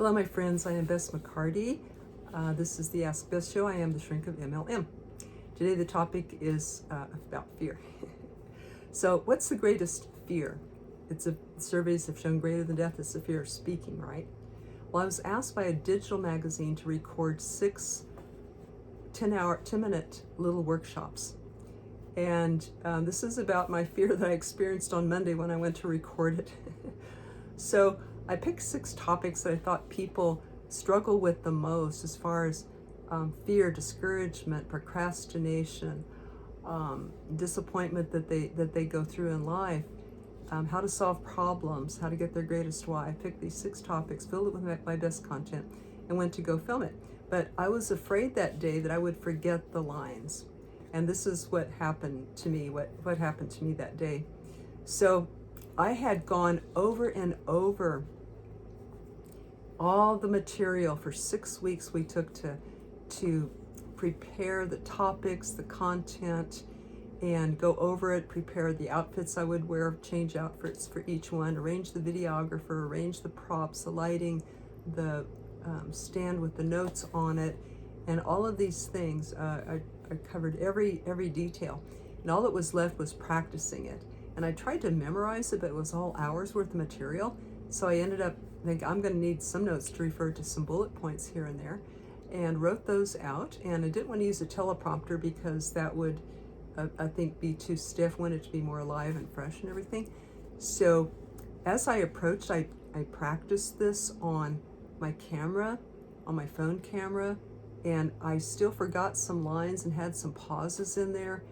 Hello, my friends. I am BESS McCarty. This is the Ask BESS Show. I am the Shrink of MLM. Today, the topic is about fear. So, what's the greatest fear? Surveys have shown greater than death is the fear of speaking, right? Well, I was asked by a digital magazine to record 6 10-minute little workshops. And this is about my fear that I experienced on Monday when I went to record it. So I picked 6 topics that I thought people struggle with the most as far as fear, discouragement, procrastination, disappointment that they go through in life, how to solve problems, how to get their greatest why. I picked these 6 topics, filled it with my best content, and went to go film it. But I was afraid that day that I would forget the lines. And this is what happened to me, what happened to me that day. So I had gone over and over all the material for 6 weeks we took to prepare the topics, the content, and go over it, prepare the outfits I would wear, change outfits for each one, arrange the videographer, arrange the props, the lighting, the stand with the notes on it, and all of these things. I covered every detail, and all that was left was practicing it. And I tried to memorize it, but it was all hours worth of material. So I ended up thinking I'm going to need some notes to refer to some bullet points here and there, and wrote those out. And I didn't want to use a teleprompter because that would, I think, be too stiff. I wanted it to be more alive and fresh and everything. So as I approached, I practiced this on my camera, on my phone camera, and I still forgot some lines and had some pauses in there.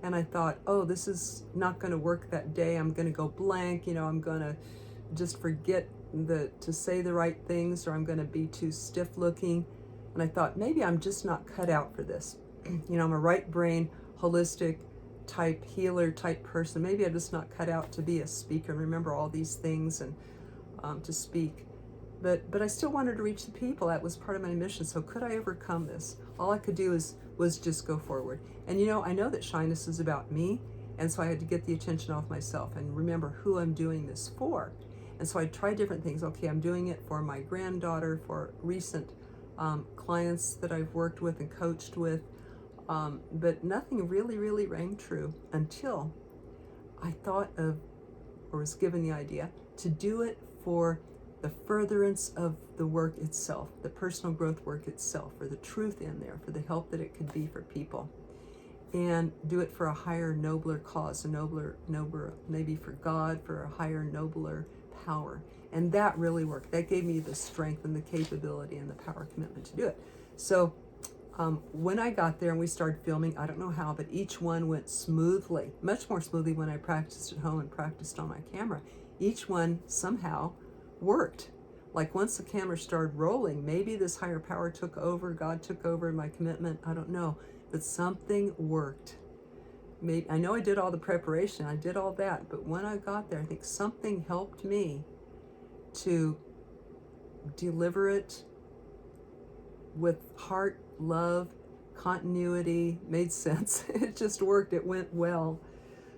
And I thought, oh, this is not going to work that day. I'm going to go blank. I'm going to just forget to say the right things, or I'm going to be too stiff looking. And I thought, maybe I'm just not cut out for this. I'm a right brain, holistic type, healer type person. Maybe I'm just not cut out to be a speaker and remember all these things and to speak. But I still wanted to reach the people. That was part of my mission. So could I overcome this? All I could do was just go forward. And I know that shyness is about me, and so I had to get the attention off myself and remember who I'm doing this for. And so I tried different things. Okay, I'm doing it for my granddaughter, for recent clients that I've worked with and coached with, but nothing really rang true until I thought of, or was given the idea, to do it for the furtherance of the work itself, the personal growth work itself, or the truth in there, for the help that it could be for people, and do it for a higher, nobler cause, a nobler, maybe for God, for a higher, nobler power. And that really worked. That gave me the strength and the capability and the power commitment to do it. So when I got there and we started filming, I don't know how, but each one went smoothly, much more smoothly when I practiced at home and practiced on my camera. Each one somehow worked. Like once the camera started rolling, maybe this higher power took over, God took over my commitment, I don't know, but something worked. Maybe, I know I did all the preparation, I did all that, but when I got there, I think something helped me to deliver it with heart, love, continuity, made sense. It just worked, it went well.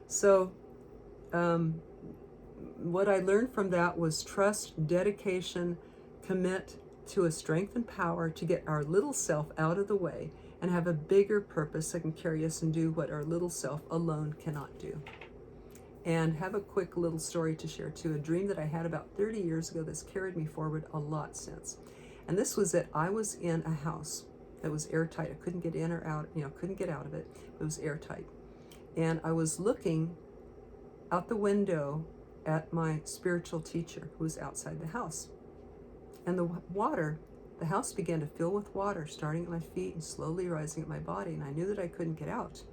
So what I learned from that was trust, dedication, commit to a strength and power to get our little self out of the way and have a bigger purpose that can carry us and do what our little self alone cannot do. And have a quick little story to share too, a dream that I had about 30 years ago that's carried me forward a lot since. And this was that I was in a house that was airtight. I couldn't get in or out, couldn't get out of it. It was airtight. And I was looking out the window at my spiritual teacher who was outside the house. And the house began to fill with water, starting at my feet and slowly rising at my body. And I knew that I couldn't get out.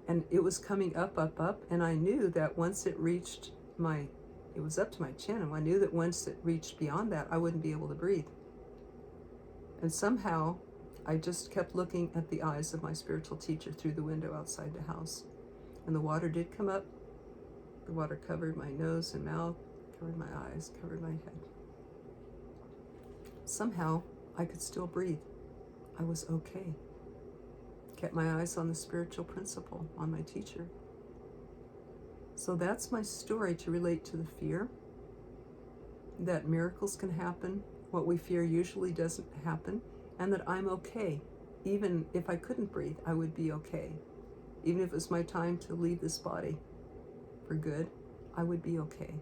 And it was coming up, and I knew that once it reached it was up to my chin, and I knew that once it reached beyond that, I wouldn't be able to breathe. And somehow, I just kept looking at the eyes of my spiritual teacher through the window outside the house. And the water did come up. The water covered my nose and mouth, covered my eyes, covered my head. Somehow, I could still breathe. I was okay. Kept my eyes on the spiritual principle, on my teacher. So that's my story to relate to the fear that miracles can happen What we fear usually doesn't happen, and that I'm okay. Even if I couldn't breathe, I would be okay. Even if it was my time to leave this body for good, I would be okay.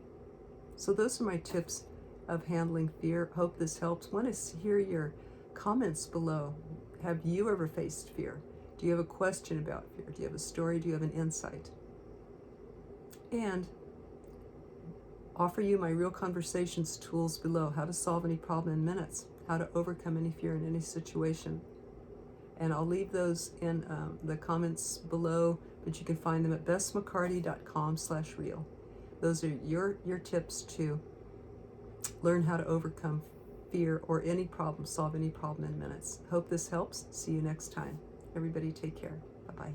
So those are my tips of handling fear. Hope this helps. Want to hear your comments below. Have you ever faced fear? Do you have a question about fear? Do you have a story? Do you have an insight? And offer you my Real Conversations tools below. How to solve any problem in minutes. How to overcome any fear in any situation. And I'll leave those in the comments below, but you can find them at bessmccarty.com/real. Those are your tips to learn how to overcome fear or any problem, solve any problem in minutes. Hope this helps. See you next time. Everybody take care. Bye-bye.